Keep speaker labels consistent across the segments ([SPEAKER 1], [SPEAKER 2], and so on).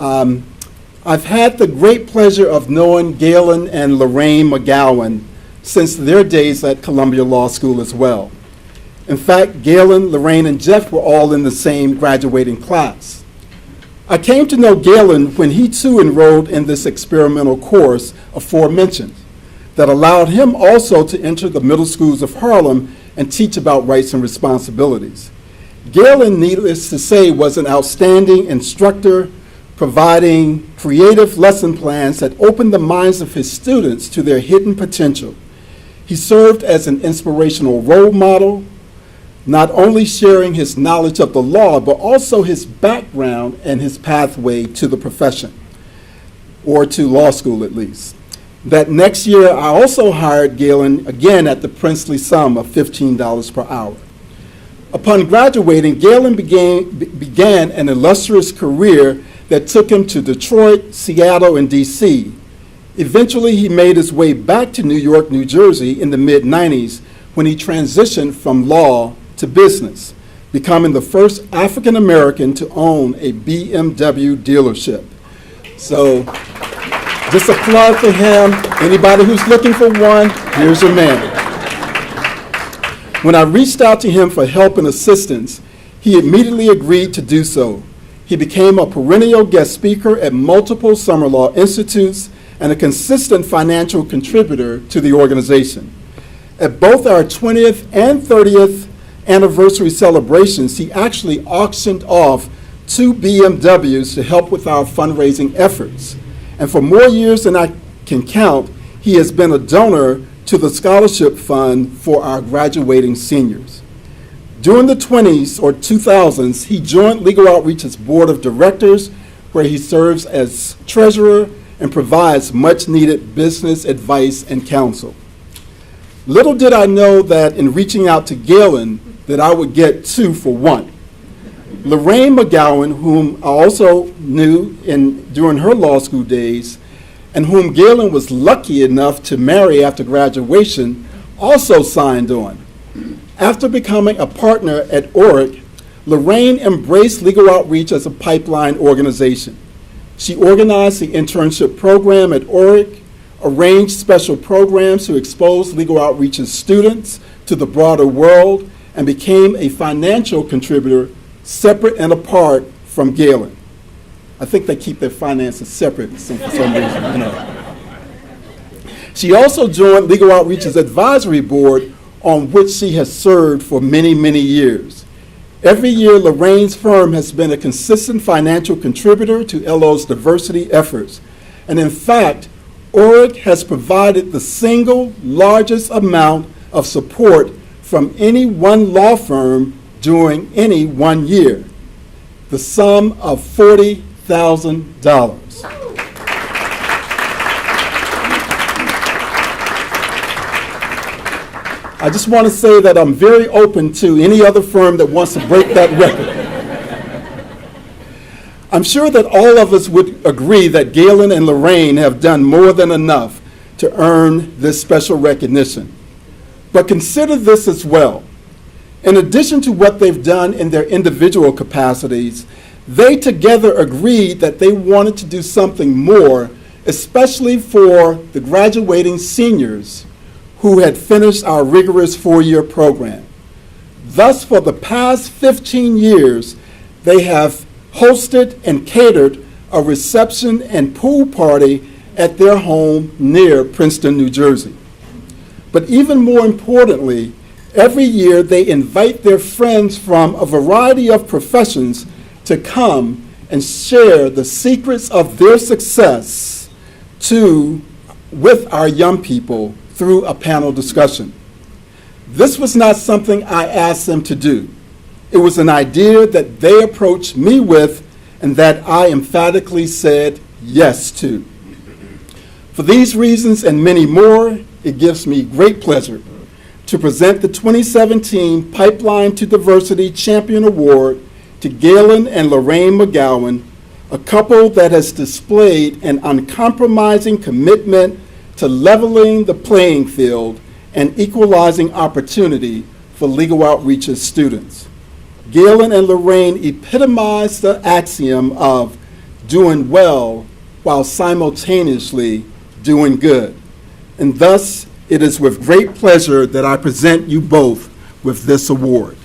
[SPEAKER 1] I've had the great pleasure of knowing Gailon and Lorraine McGowen since their days at Columbia Law School as well. In fact, Gailon, Lorraine, and Jeff were all in the same graduating class. I came to know Gailon when he too enrolled in this experimental course aforementioned that allowed him also to enter the middle schools of Harlem and teach about rights and responsibilities. Gailon, needless to say, was an outstanding instructor, providing creative lesson plans that opened the minds of his students to their hidden potential. He served as an inspirational role model, not only sharing his knowledge of the law, but also his background and his pathway to the profession, or to law school at least. That next year, I also hired Gailon again at the princely sum of $15 per hour. Upon graduating, Gailon began an illustrious career that took him to Detroit, Seattle, and DC. Eventually, he made his way back to New York, New Jersey in the mid-90s when he transitioned from law to business, becoming the first African American to own a BMW dealership. So, just a plug for him. Anybody who's looking for one, here's your man. When I reached out to him for help and assistance, he immediately agreed to do so. He became a perennial guest speaker at multiple summer law institutes and a consistent financial contributor to the organization. At both our 20th and 30th anniversary celebrations, he actually auctioned off 2 BMWs to help with our fundraising efforts. And for more years than I can count, he has been a donor to the scholarship fund for our graduating seniors. During the 20s or 2000s, he joined Legal Outreach's board of directors, where he serves as treasurer and provides much needed business advice and counsel. Little did I know that in reaching out to Gailon that I would get 2 for 1. Lorraine McGowen, whom I also knew during her law school days, and whom Gailon was lucky enough to marry after graduation, also signed on. After becoming a partner at Orrick, Lorraine embraced Legal Outreach as a pipeline organization. She organized the internship program at Orrick, arranged special programs to expose Legal Outreach's students to the broader world, and became a financial contributor separate and apart from Gailon. I think they keep their finances separate for some reason. She also joined Legal Outreach's advisory board, on which she has served for many, many years. Every year, Lorraine's firm has been a consistent financial contributor to LO's diversity efforts. And in fact, Orrick has provided the single largest amount of support from any one law firm during any one year, the sum of $40,000. I just want to say that I'm very open to any other firm that wants to break that record. I'm sure that all of us would agree that Gailon and Lorraine have done more than enough to earn this special recognition. But consider this as well. In addition to what they've done in their individual capacities, they together agreed that they wanted to do something more, especially for the graduating seniors who had finished our rigorous 4-year program. Thus, for the past 15 years, they have hosted and catered a reception and pool party at their home near Princeton, New Jersey. But even more importantly, every year they invite their friends from a variety of professions to come and share the secrets of their success with our young people through a panel discussion. This was not something I asked them to do. It was an idea that they approached me with and that I emphatically said yes to. For these reasons and many more, it gives me great pleasure to present the 2017 Pipeline to Diversity Champion Award to Gailon and Lorraine McGowen, a couple that has displayed an uncompromising commitment to leveling the playing field and equalizing opportunity for Legal Outreach's students. Gailon and Lorraine epitomize the axiom of doing well while simultaneously doing good. And thus, it is with great pleasure that I present you both with this award.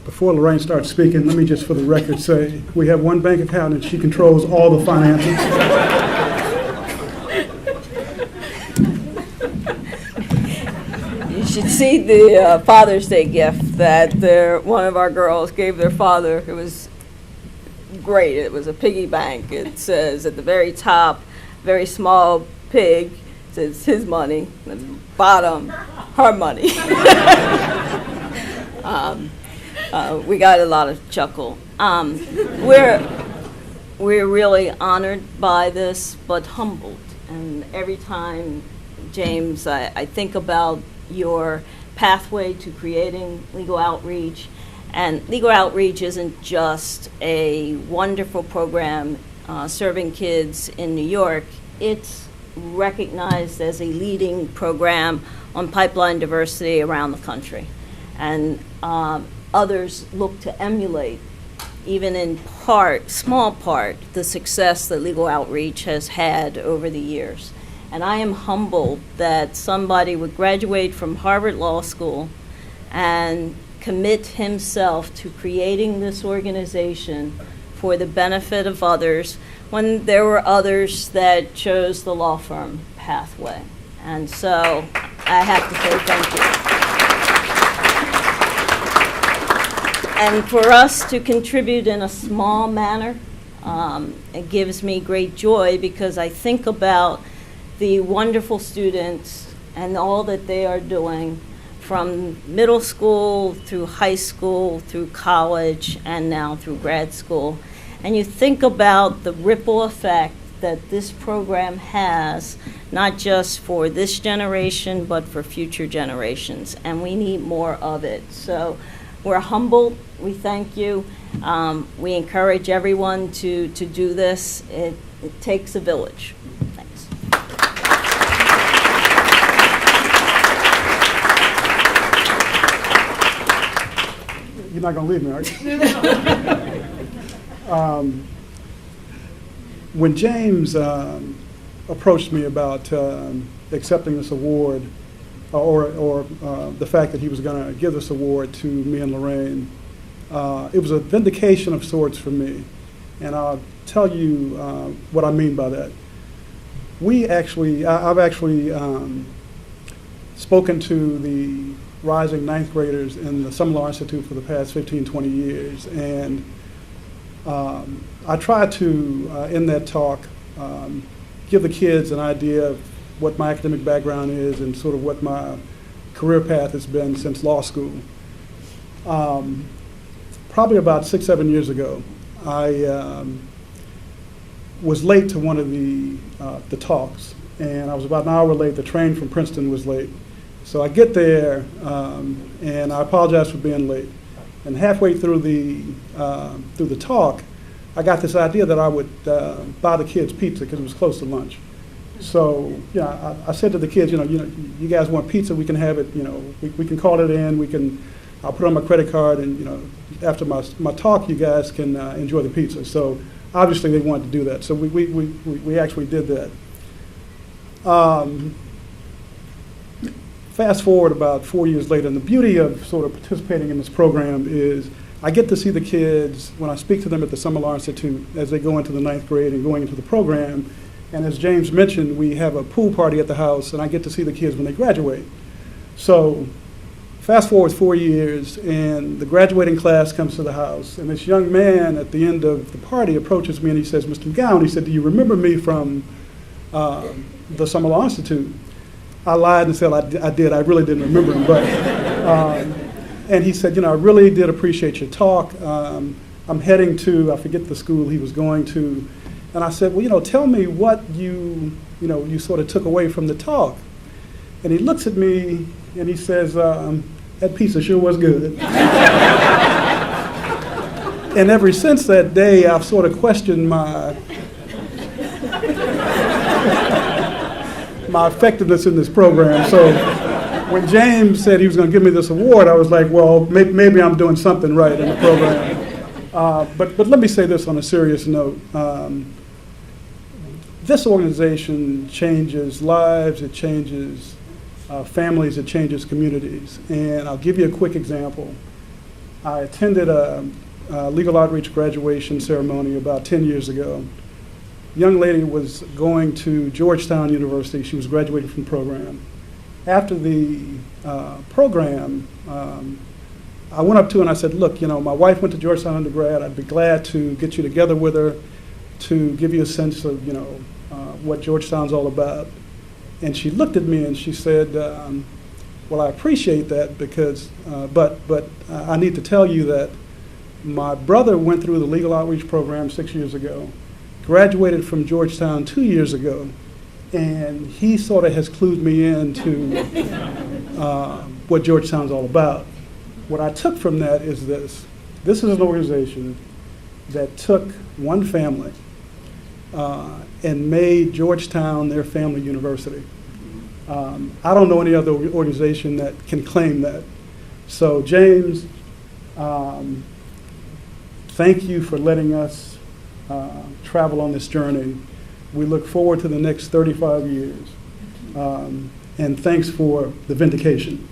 [SPEAKER 2] Before Lorraine starts speaking, let me just for the record say, we have one bank account and she controls all the finances.
[SPEAKER 3] You should see the Father's Day gift that one of our girls gave their father. It was great. It was a piggy bank. It says at the very top, very small pig, it says his money. At the bottom, her money. We got a lot of chuckle. We're really honored by this, but humbled. And every time, James, I think about your pathway to creating legal outreach. And legal outreach isn't just a wonderful program serving kids in New York. It's recognized as a leading program on pipeline diversity around the country. And others look to emulate, even in part, small part, the success that legal outreach has had over the years. And I am humbled that somebody would graduate from Harvard Law School and commit himself to creating this organization for the benefit of others when there were others that chose the law firm pathway. And so I have to say thank you. And for us to contribute in a small manner, it gives me great joy because I think about the wonderful students and all that they are doing from middle school through high school, through college, and now through grad school. And you think about the ripple effect that this program has, not just for this generation, but for future generations. And we need more of it. So we're humbled. We thank you. We encourage everyone to do this. It takes a village. Thanks.
[SPEAKER 2] You're not going to leave me, are you? When James approached me about accepting this award, or the fact that he was going to give this award to me and Lorraine, it was a vindication of sorts for me. And I'll tell you what I mean by that. I've actually spoken to the rising ninth graders in the Summer Law Institute for the past 15, 20 years. And I try to, in that talk, give the kids an idea of what my academic background is and sort of what my career path has been since law school. Probably about 6, 7 years ago, I was late to one of the talks, and I was about an hour late. The train from Princeton was late. So I get there, and I apologize for being late. And halfway through the talk, I got this idea that I would buy the kids pizza because it was close to lunch. So I said to the kids, you guys want pizza? We can have it. We can call it in. I'll put it on my credit card, and after my talk, you guys can enjoy the pizza. So obviously they wanted to do that. So we actually did that. Fast forward about 4 years later, and the beauty of sort of participating in this program is I get to see the kids when I speak to them at the Summer Law Institute as they go into the ninth grade and going into the program. And as James mentioned, we have a pool party at the house, and I get to see the kids when they graduate. So fast forward 4 years, and the graduating class comes to the house, and this young man at the end of the party approaches me and he says, "Mr. McGowen," he said, "do you remember me from the Summer Law Institute?" I lied and said I did. I really didn't remember him, but and he said, "I really did appreciate your talk. I'm heading to," I forget the school he was going to, and I said, "Well, tell me what you sort of took away from the talk." And he looks at me and he says, "That pizza sure was good." And ever since that day, I've sort of questioned my my effectiveness in this program. So when James said he was going to give me this award, I was like, well, maybe I'm doing something right in the program. But let me say this on a serious note. This organization changes lives, it changes families, it changes communities. And I'll give you a quick example. I attended a legal outreach graduation ceremony about 10 years ago. A young lady was going to Georgetown University. She was graduating from the program. After the program, I went up to her and I said, look, you know, my wife went to Georgetown undergrad. I'd be glad to get you together with her to give you a sense of, you know, what Georgetown's all about. And she looked at me and she said, well, I appreciate that because, but I need to tell you that my brother went through the legal outreach program 6 years ago, graduated from Georgetown 2 years ago, and he sort of has clued me into what Georgetown's all about. What I took from that is this. This is an organization that took one family and made Georgetown their family university. I don't know any other organization that can claim that. So James, thank you for letting us travel on this journey. We look forward to the next 35 years. And thanks for the vindication.